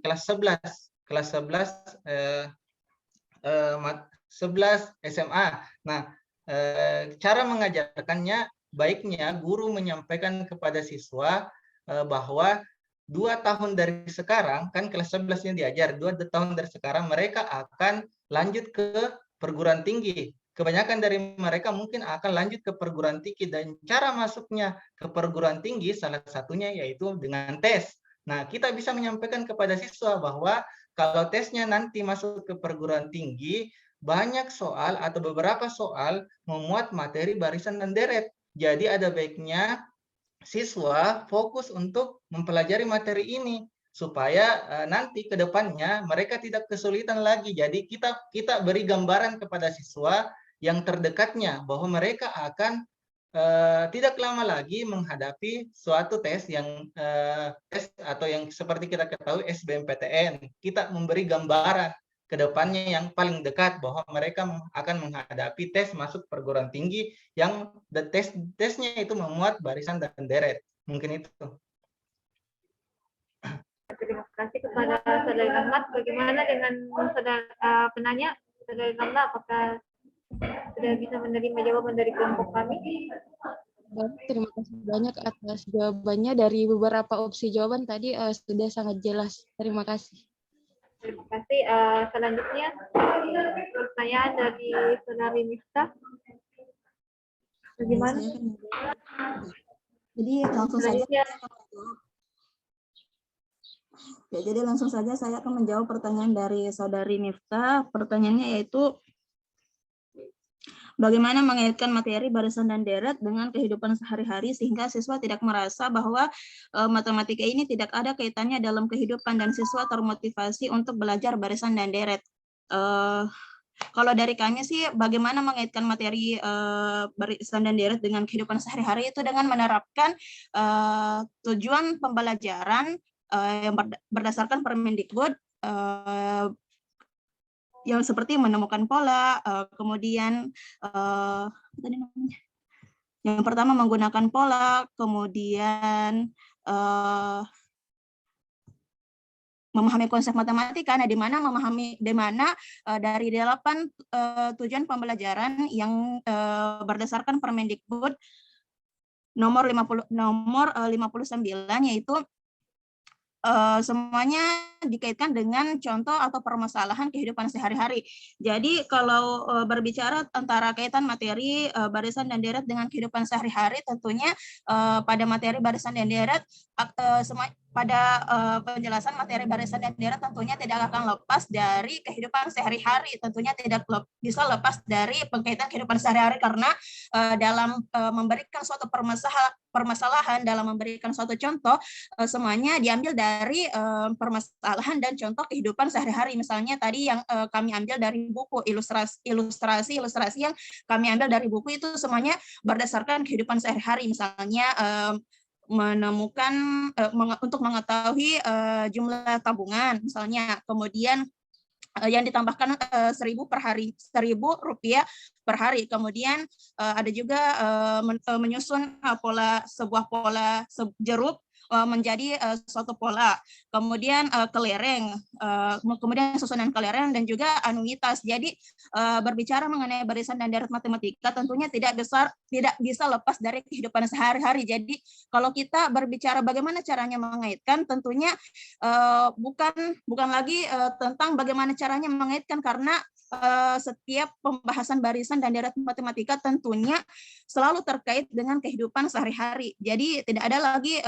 kelas 11 SMA. Nah, cara mengajarkannya baiknya guru menyampaikan kepada siswa bahwa 2 tahun dari sekarang, kan kelas 11-nya diajar, 2 tahun dari sekarang mereka akan lanjut ke perguruan tinggi. Kebanyakan dari mereka mungkin akan lanjut ke perguruan tinggi, dan cara masuknya ke perguruan tinggi salah satunya yaitu dengan tes. Nah, kita bisa menyampaikan kepada siswa bahwa kalau tesnya nanti masuk ke perguruan tinggi, banyak soal atau beberapa soal memuat materi barisan dan deret. Jadi ada baiknya siswa fokus untuk mempelajari materi ini supaya nanti ke depannya mereka tidak kesulitan lagi. Jadi kita beri gambaran kepada siswa yang terdekatnya bahwa mereka akan tidak lama lagi menghadapi suatu tes yang tes atau yang seperti kita ketahui SBMPTN. Kita memberi gambaran ke depannya yang paling dekat bahwa mereka akan menghadapi tes masuk perguruan tinggi yang tesnya itu memuat barisan dan deret. Mungkin itu. Terima kasih kepada Saudari Rahmat. Bagaimana dengan penanya? Saudari Rahmat, apakah sudah bisa menerima jawaban dari kelompok kami? Baik, terima kasih banyak atas jawabannya. Dari beberapa opsi jawaban tadi sudah sangat jelas. Terima kasih. Terima kasih. Selanjutnya pertanyaan dari Saudari Miftah. Bagaimana? Jadi langsung saja. Ya, jadi langsung saja saya akan menjawab pertanyaan dari Saudari Miftah. Pertanyaannya yaitu bagaimana mengaitkan materi barisan dan deret dengan kehidupan sehari-hari sehingga siswa tidak merasa bahwa matematika ini tidak ada kaitannya dalam kehidupan dan siswa termotivasi untuk belajar barisan dan deret. Kalau dari kami sih bagaimana mengaitkan materi barisan dan deret dengan kehidupan sehari-hari itu dengan menerapkan tujuan pembelajaran yang berdasarkan Permendikbud yang seperti menemukan pola, kemudian yang pertama menggunakan pola, kemudian memahami konsep matematika, nah di mana dari 8 tujuan pembelajaran yang berdasarkan Permendikbud nomor 59 yaitu semuanya dikaitkan dengan contoh atau permasalahan kehidupan sehari-hari. Jadi kalau berbicara antara kaitan materi barisan dan deret dengan kehidupan sehari-hari, tentunya pada materi barisan dan deret pada penjelasan materi barisan dan deret tentunya tidak akan lepas dari kehidupan sehari-hari, tentunya tidak bisa lepas dari pengkaitan kehidupan sehari-hari karena dalam memberikan suatu permasalahan, dalam memberikan suatu contoh, semuanya diambil dari permasalahan dan contoh kehidupan sehari-hari. Misalnya tadi yang kami ambil dari buku, ilustrasi yang kami ambil dari buku itu semuanya berdasarkan kehidupan sehari-hari. Misalnya menemukan untuk mengetahui jumlah tabungan misalnya, kemudian yang ditambahkan 1.000 per hari, Rp1.000 per hari. Kemudian ada juga menyusun sebuah pola jeruk menjadi suatu pola. Kemudian kelereng, kemudian susunan kelereng dan juga anuitas. Jadi berbicara mengenai barisan dan deret matematika tentunya tidak bisa lepas dari kehidupan sehari-hari. Jadi kalau kita berbicara bagaimana caranya mengaitkan, tentunya bukan lagi tentang bagaimana caranya mengaitkan karena setiap pembahasan barisan dan deret matematika tentunya selalu terkait dengan kehidupan sehari-hari. Jadi tidak ada lagi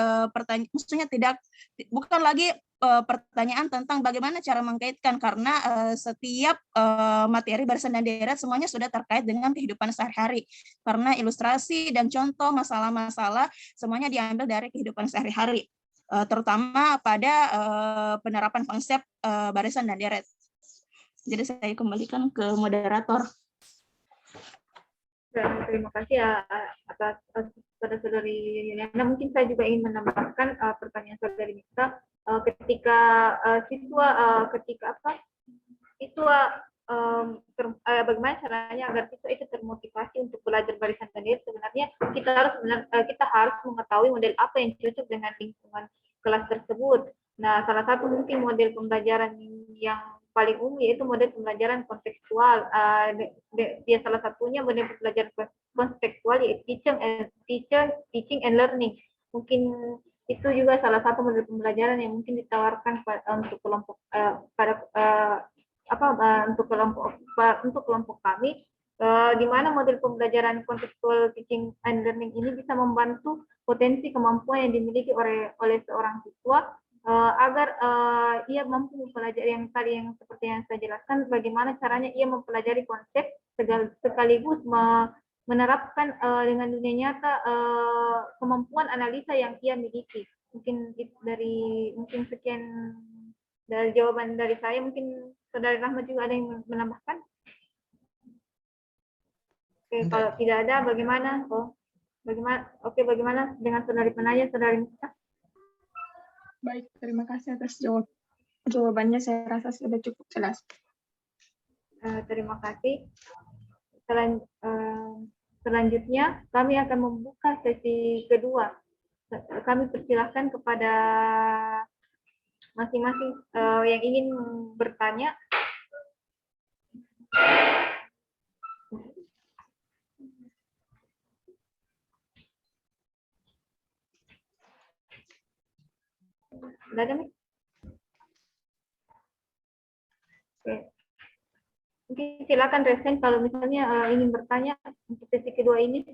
bukan lagi pertanyaan tentang bagaimana cara mengkaitkan karena setiap materi barisan dan deret semuanya sudah terkait dengan kehidupan sehari-hari. Karena ilustrasi dan contoh masalah-masalah semuanya diambil dari kehidupan sehari-hari. Terutama pada penerapan konsep barisan dan deret. Jadi saya kembalikan ke moderator. Terima kasih atas pada Saudari Yuliana. Mungkin saya juga ingin menambahkan pertanyaan Saudari Miftah. Ketika bagaimana caranya agar siswa itu termotivasi untuk belajar barisan dan deret? Sebenarnya kita harus mengetahui model apa yang cocok dengan lingkungan kelas tersebut. Nah, salah satu mungkin model pembelajaran yang paling umum yaitu model pembelajaran kontekstual. Dia salah satunya model pembelajaran kontekstual yaitu teaching and learning. Mungkin itu juga salah satu model pembelajaran yang mungkin ditawarkan untuk kelompok untuk kelompok kami, di mana model pembelajaran kontekstual teaching and learning ini bisa membantu potensi kemampuan yang dimiliki oleh seorang siswa agar ia mampu mempelajari yang tadi yang seperti yang saya jelaskan, bagaimana caranya ia mempelajari konsep sekaligus menerapkan dengan dunia nyata kemampuan analisa yang ia miliki. Mungkin sekian dari jawaban dari saya. Mungkin Saudari Rahmat juga ada yang menambahkan? Oke, kalau tidak ada, bagaimana? Bagaimana dengan Saudari penanya, Saudari Mista? Baik, terima kasih atas jawabannya. Saya rasa sudah cukup jelas. Terima kasih. Selanjutnya, kami akan membuka sesi kedua. Kami persilahkan kepada masing-masing yang ingin bertanya. Ada nih? Oke. Mungkin silakan resen kalau misalnya ingin bertanya untuk sesi kedua ini.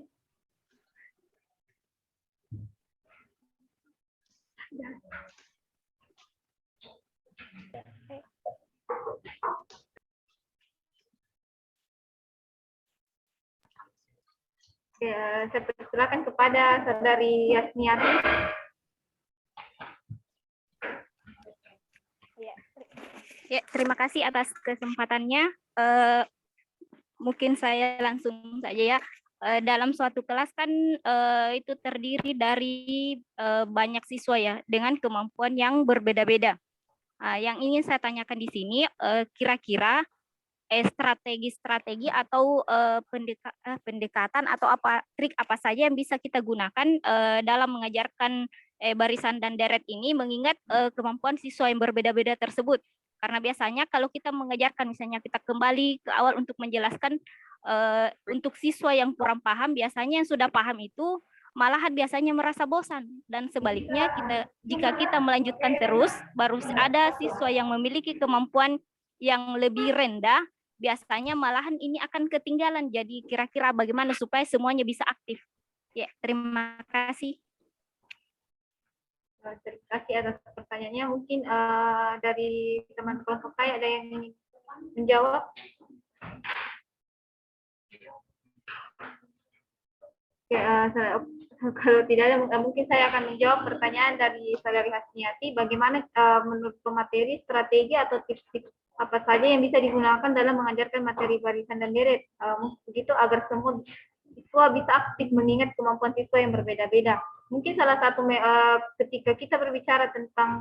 Oke, saya persilakan kepada Saudari Yasmiati. Ya, terima kasih atas kesempatannya. Mungkin saya langsung saja ya. Dalam suatu kelas kan itu terdiri dari banyak siswa ya dengan kemampuan yang berbeda-beda. Yang ingin saya tanyakan di sini kira-kira strategi-strategi atau pendekatan atau trik apa saja yang bisa kita gunakan dalam mengajarkan barisan dan deret ini mengingat kemampuan siswa yang berbeda-beda tersebut. Karena biasanya kalau kita mengajarkan, misalnya kita kembali ke awal untuk menjelaskan untuk siswa yang kurang paham, biasanya yang sudah paham itu malahan biasanya merasa bosan. Dan sebaliknya, jika kita melanjutkan terus, baru ada siswa yang memiliki kemampuan yang lebih rendah, biasanya malahan ini akan ketinggalan. Jadi kira-kira bagaimana supaya semuanya bisa aktif? Ya, terima kasih. Terima kasih atas pertanyaannya. Mungkin dari teman kelompok saya ada yang ingin menjawab. Oke, kalau tidak ada, mungkin saya akan menjawab pertanyaan dari Saudari Hasniati. Bagaimana menurut pemateri strategi atau tips-tips apa saja yang bisa digunakan dalam mengajarkan materi barisan dan deret, begitu agar semua siswa bisa aktif mengingat kemampuan siswa yang berbeda-beda. Mungkin salah satu ketika kita berbicara tentang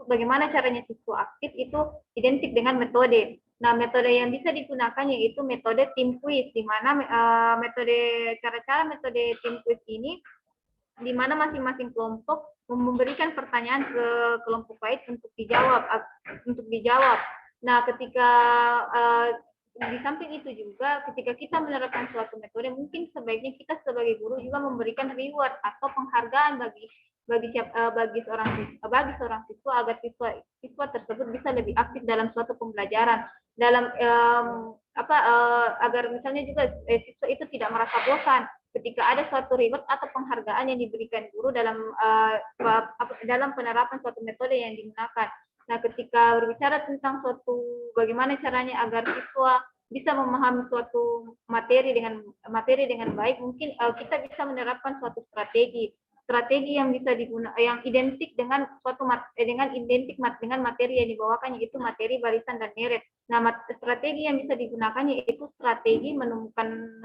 bagaimana caranya siswa aktif itu identik dengan metode. Nah, metode yang bisa digunakan yaitu metode tim quiz, di mana cara-cara metode tim quiz ini, di mana masing-masing kelompok memberikan pertanyaan ke kelompok lain untuk dijawab. Nah, ketika di samping itu juga ketika kita menerapkan suatu metode, mungkin sebaiknya kita sebagai guru juga memberikan reward atau penghargaan bagi seorang siswa agar siswa tersebut bisa lebih aktif dalam suatu pembelajaran, agar misalnya juga siswa itu tidak merasa bosan ketika ada suatu reward atau penghargaan yang diberikan guru dalam penerapan suatu metode yang digunakan. Nah, ketika berbicara tentang bagaimana caranya agar siswa bisa memahami suatu materi dengan baik, mungkin kita bisa menerapkan suatu strategi yang bisa digunakan, yang identik dengan dengan materi yang dibawakan, yaitu materi barisan dan deret. Nah, strategi yang bisa digunakan yaitu strategi menemukan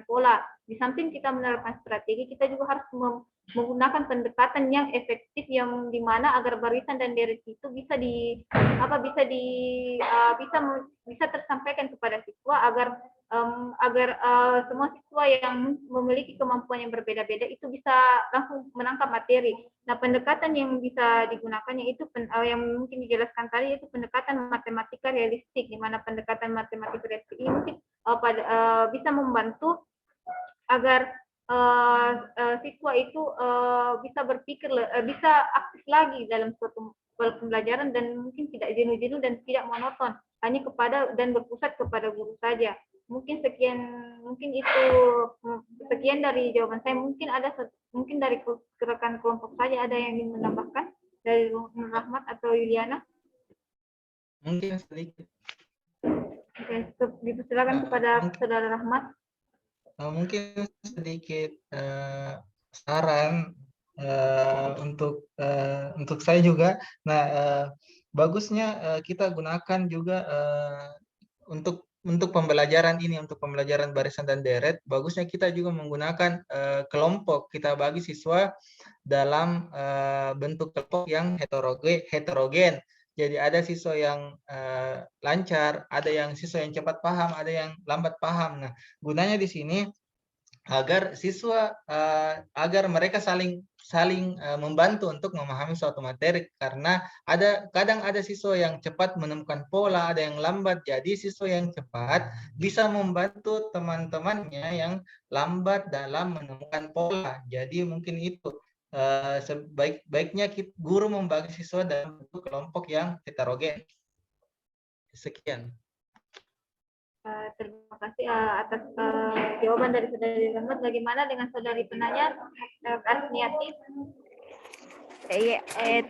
pola. Di samping kita menerapkan strategi, kita juga harus menggunakan pendekatan yang efektif, yang dimana agar barisan dan deret itu bisa tersampaikan kepada siswa agar semua siswa yang memiliki kemampuan yang berbeda-beda itu bisa langsung menangkap materi. Nah, pendekatan yang bisa digunakan yaitu yang mungkin dijelaskan tadi, yaitu pendekatan matematika realistik, di mana pendekatan matematika realistik ini mungkin bisa membantu agar siswa itu bisa aktif lagi dalam suatu pembelajaran dan mungkin tidak jenuh-jenuh dan tidak monoton hanya dan berpusat kepada guru saja. Mungkin sekian dari jawaban saya. Mungkin dari rekan kelompok saya ada yang ingin menambahkan. dari Nur Rahmat atau Yuliana? Mungkin sedikit. Oke, dipersilakan kepada Saudara Rahmat. Mungkin sedikit saran untuk saya juga. Nah, bagusnya kita gunakan juga untuk pembelajaran ini, untuk pembelajaran barisan dan deret. Bagusnya kita juga menggunakan kelompok. Kita bagi siswa dalam bentuk kelompok yang heterogen. Jadi ada siswa yang lancar, ada yang siswa yang cepat paham, ada yang lambat paham. Nah, gunanya di sini agar siswa agar mereka saling membantu untuk memahami suatu materi, karena kadang ada siswa yang cepat menemukan pola, ada yang lambat. Jadi siswa yang cepat bisa membantu teman-temannya yang lambat dalam menemukan pola. Jadi mungkin itu sebaik-baiknya guru membagi siswa dalam bentuk kelompok yang heterogen. Sekian. Terima kasih atas jawaban dari Saudari Rahmat. Bagaimana dengan Saudari penanya, Asniati?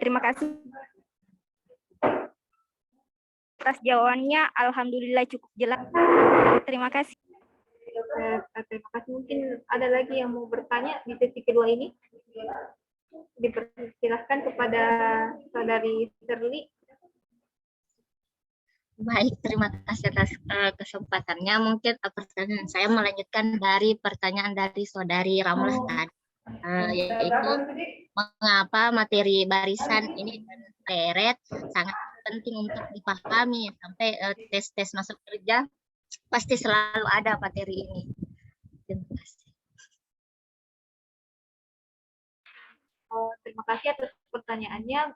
Terima kasih atas jawabannya. Alhamdulillah cukup jelas. Terima kasih. Terima kasih. Mungkin ada lagi yang mau bertanya di sesi kedua ini? Dipersilahkan kepada Saudari Serli. Baik, terima kasih atas kesempatannya. Mungkin pertanyaan saya melanjutkan dari pertanyaan dari Saudari Ramlah tadi, yaitu mengapa materi barisan ini dan deret sangat penting untuk dipahami sampai tes-tes masuk kerja pasti selalu ada materi ini. Terima kasih. Terima kasih atas pertanyaannya.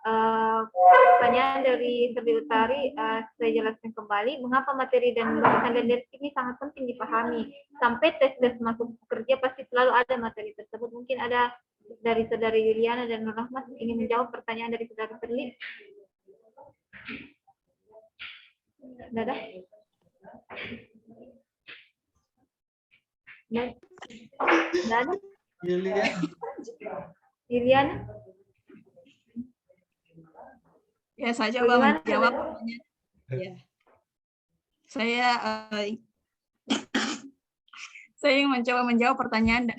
Pertanyaan dari Serli Utari, saya jelaskan kembali mengapa materi dan barisan dan deret ini sangat penting dipahami. Sampai tes-tes masuk kerja pasti selalu ada materi tersebut. Mungkin ada dari Saudari Yuliana dan Nur Rahmat ingin menjawab pertanyaan dari Saudari Serli. Ada? Ada? Yuliana? Ya, saya coba menjawab. Ya. Saya ingin mencoba menjawab pertanyaan.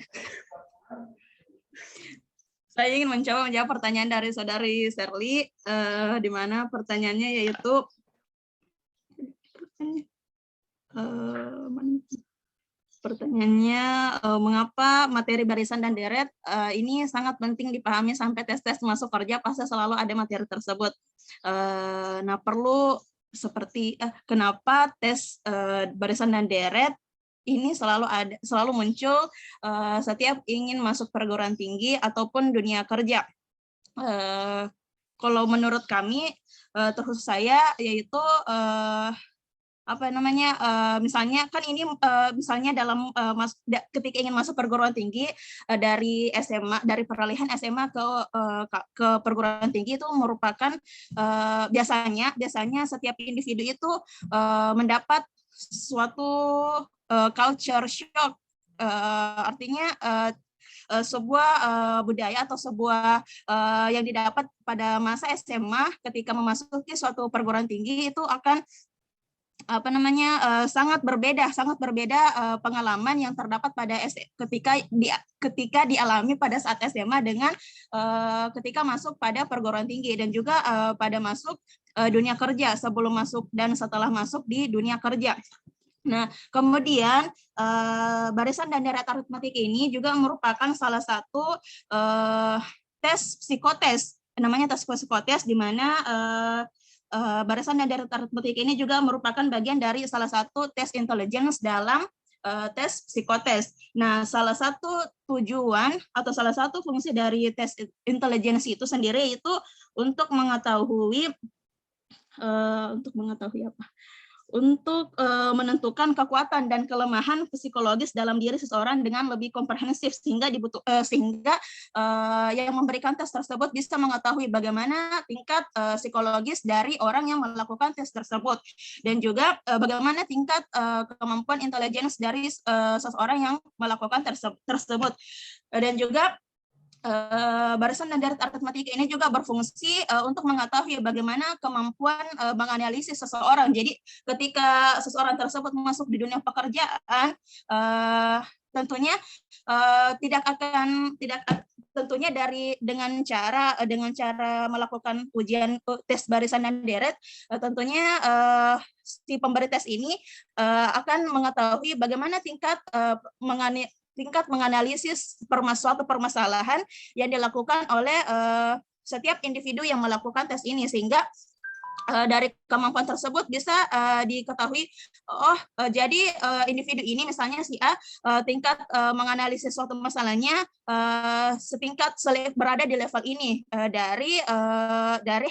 Saya ingin mencoba menjawab pertanyaan dari Saudari Serli, di mana pertanyaannya yaitu pertanyaannya mengapa materi barisan dan deret ini sangat penting dipahami sampai tes-tes masuk kerja pasti selalu ada materi tersebut. Nah, perlu seperti kenapa tes barisan dan deret ini selalu muncul setiap ingin masuk perguruan tinggi ataupun dunia kerja. Kalau menurut kami, terkhusus saya, yaitu misalnya kan ini misalnya dalam ketika ingin masuk perguruan tinggi dari SMA, dari peralihan SMA ke perguruan tinggi itu merupakan biasanya setiap individu itu mendapat suatu culture shock, artinya sebuah budaya atau sebuah yang didapat pada masa SMA ketika memasuki suatu perguruan tinggi itu akan sangat berbeda pengalaman yang terdapat pada ketika dialami pada saat SMA dengan ketika masuk pada perguruan tinggi dan juga pada masuk dunia kerja, sebelum masuk dan setelah masuk di dunia kerja. Nah, kemudian barisan dan deret aritmatik ini juga merupakan salah satu tes psikotes, namanya tes psikotes, di mana barisan dan deret aritmatik ini juga merupakan bagian dari salah satu tes intelligence dalam tes psikotes. Nah, salah satu tujuan atau salah satu fungsi dari tes intelligence itu sendiri itu untuk mengetahui menentukan kekuatan dan kelemahan psikologis dalam diri seseorang dengan lebih komprehensif, sehingga yang memberikan tes tersebut bisa mengetahui bagaimana tingkat psikologis dari orang yang melakukan tes tersebut, dan juga bagaimana tingkat kemampuan intelligence dari seseorang yang melakukan tersebut, dan juga barisan dan deret aritmatika ini juga berfungsi untuk mengetahui bagaimana kemampuan menganalisis seseorang. Jadi ketika seseorang tersebut masuk di dunia pekerjaan, tentunya tentunya dengan cara melakukan ujian tes barisan dan deret, tentunya si pemberi tes ini akan mengetahui bagaimana tingkat menganalisis suatu permasalahan yang dilakukan oleh setiap individu yang melakukan tes ini, sehingga dari kemampuan tersebut bisa diketahui, jadi individu ini misalnya si A tingkat menganalisis suatu masalahnya setingkat berada di level ini dari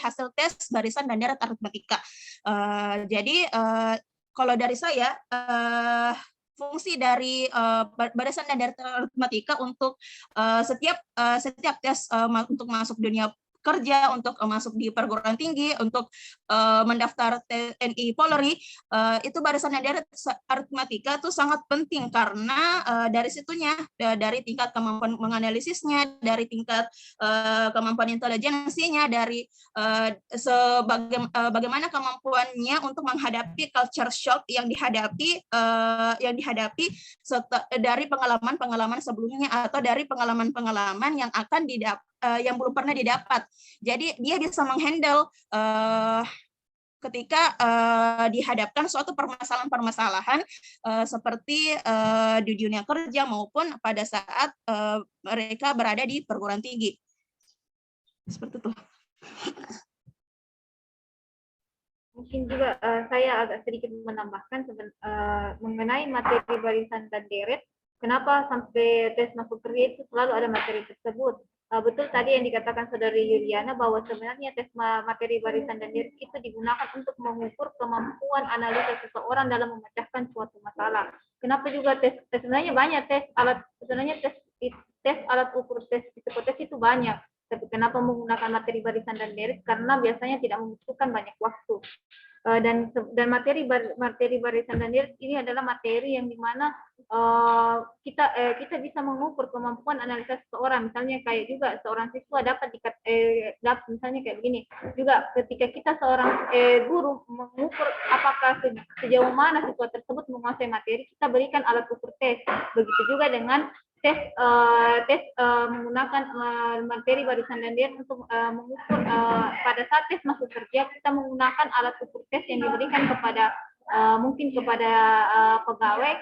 hasil tes barisan dan deret aritmatika. Jadi kalau dari saya, fungsi dari barisan dan deret aritmatika untuk setiap tes untuk masuk dunia kerja, untuk masuk di perguruan tinggi, untuk mendaftar TNI Polri, itu barisan dan deret aritmatika itu sangat penting karena dari situnya, dari tingkat kemampuan menganalisisnya, dari tingkat kemampuan intelijensinya, dari bagaimana kemampuannya untuk menghadapi culture shock yang dihadapi dari pengalaman-pengalaman sebelumnya atau dari pengalaman-pengalaman yang akan yang belum pernah didapat. Jadi dia bisa menghandle ketika dihadapkan suatu permasalahan-permasalahan seperti di dunia kerja maupun pada saat mereka berada di perguruan tinggi. Seperti itu. Mungkin juga saya agak sedikit menambahkan mengenai materi barisan dan deret. Kenapa sampai tes masuk kerja itu selalu ada materi tersebut? Betul tadi yang dikatakan Saudari Yuliana bahwa sebenarnya tes materi barisan dan deret itu digunakan untuk mengukur kemampuan analisa seseorang dalam memecahkan suatu masalah. Kenapa juga tes sebenarnya banyak tes alat ukur tes psikotes itu banyak. Tapi kenapa menggunakan materi barisan dan deret? Karena biasanya tidak membutuhkan banyak waktu. Dan materi barisan dan deret ini adalah materi yang dimana kita bisa mengukur kemampuan analisa seseorang. Misalnya kayak juga seorang siswa dapat misalnya kayak begini. Juga ketika kita seorang guru mengukur apakah sejauh mana siswa tersebut menguasai materi, kita berikan alat ukur tes. Begitu juga dengan tes menggunakan materi barisan dan deret untuk mengukur pada saat tes masuk kerja, kita menggunakan alat ukur tes yang diberikan kepada mungkin kepada pegawai,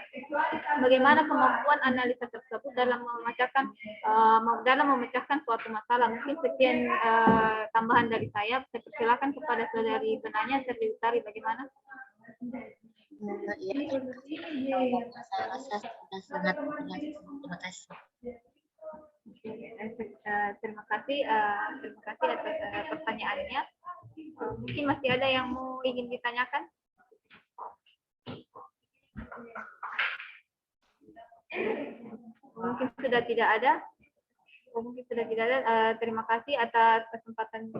bagaimana kemampuan analisa tersebut dalam memecahkan suatu masalah. Mungkin sekian tambahan dari saya. Saya persilakan kepada Saudari penanya, Serli Utari, bagaimana? Saya rasa sudah sangat jelas. Terima kasih. Terima kasih atas pertanyaannya. Mungkin masih ada yang ingin ditanyakan? Mungkin sudah tidak ada. Terima kasih atas kesempatannya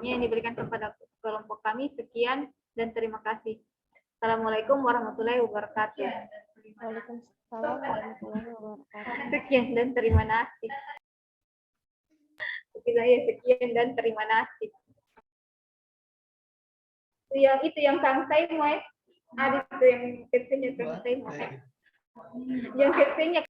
yang diberikan kepada kelompok kami. Sekian dan terima kasih. Assalamualaikum warahmatullahi wabarakatuh. Waalaikumsalam warahmatullahi wabarakatuh. Sekian dan terima kasih. Sekian dan terima kasih. Itu yang Kang Saimai. Ada itu yang versinya Kang Saimai. Yang versinya